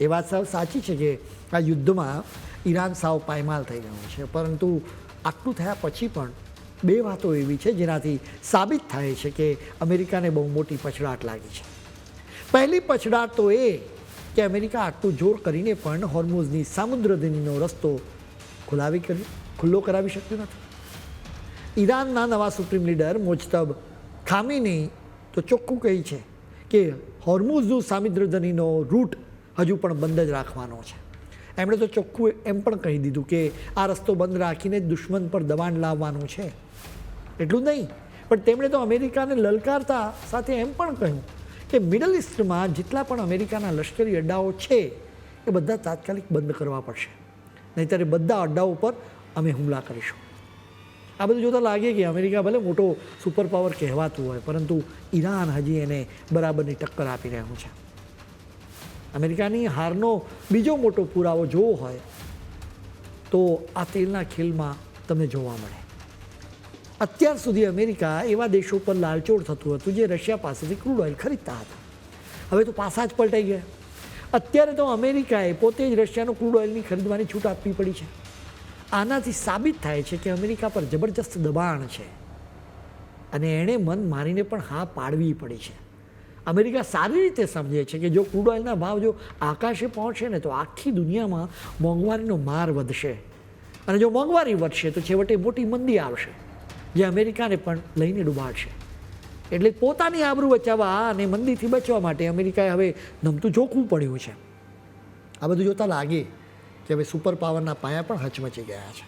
એ વાત સાવ સાચી છે કે આ યુદ્ધમાં ઈરાન સાવ પાયમાલ થઈ ગયું છે, પરંતુ આટલું થયા પછી પણ બે વાતો એવી છે જેનાથી સાબિત થાય છે કે અમેરિકાને બહુ મોટી પછડાટ લાગી છે. પહેલી પછડાટ તો એ કે અમેરિકા આટલું જોર કરીને પણ હોર્મુઝની સામુદ્રધુનીનો રસ્તો ખુલ્લો કરાવી શક્યું નથી. ઈરાનના નવા સુપ્રીમ લીડર મોજતબ ખામીની તો ચોખ્ખું કહી છે કે હોર્મુઝનું સામુદ્રધુનીનો રૂટ હજુ પણ બંધ જ રાખવાનો છે. એમણે તો ચોખ્ખું એમ પણ કહી દીધું કે આ રસ્તો બંધ રાખીને દુશ્મન પર દબાણ લાવવાનું છે. એટલું નહીં, પણ તેમણે તો અમેરિકાને લલકારતા સાથે એમ પણ કહ્યું કે મિડલ ઇસ્ટમાં જેટલા પણ અમેરિકાના લશ્કરી અડ્ડાઓ છે એ બધા તાત્કાલિક બંધ કરવા પડશે, નહીંતર બધા અડ્ડાઓ પર અમે હુમલા કરીશું. આ બધું જોતાં લાગે કે અમેરિકા ભલે મોટો સુપર પાવર કહેવાતું હોય, પરંતુ ઈરાન હજી એને બરાબરની ટક્કર આપી રહ્યું છે. અમેરિકાની હારનો બીજો મોટો પુરાવો જોવો હોય તો આ તેલના ખેલમાં તમને જોવા મળે. અત્યાર સુધી અમેરિકા એવા દેશો પર લાલચોળ થતું હતું જે રશિયા પાસેથી ક્રૂડ ઓઇલ ખરીદતા હતા. હવે તો પાસા જ પલટાઈ ગયા. અત્યારે તો અમેરિકાએ પોતે જ રશિયાનો ક્રૂડ ઓઇલની ખરીદવાની છૂટ આપવી પડી છે. આનાથી સાબિત થાય છે કે અમેરિકા પર જબરજસ્ત દબાણ છે અને એણે મન મારીને પણ હા પાડવી પડી છે. અમેરિકા સારી રીતે સમજે છે કે જો ક્રૂડ ઓઇલના ભાવ જો આકાશે પહોંચે ને તો આખી દુનિયામાં મોંઘવારીનો માર વધશે, અને જો મોંઘવારી વધશે તો છેવટે મોટી મંદી આવશે જે અમેરિકાને પણ લઈને ડૂબાડશે. એટલે પોતાની આબરૂ બચાવવા અને મંદીથી બચવા માટે અમેરિકાએ હવે નમતું જોખવું પડ્યું છે. આ બધું જોતાં લાગે કે હવે સુપર પાવરના પાયા પણ હચમચી ગયા છે.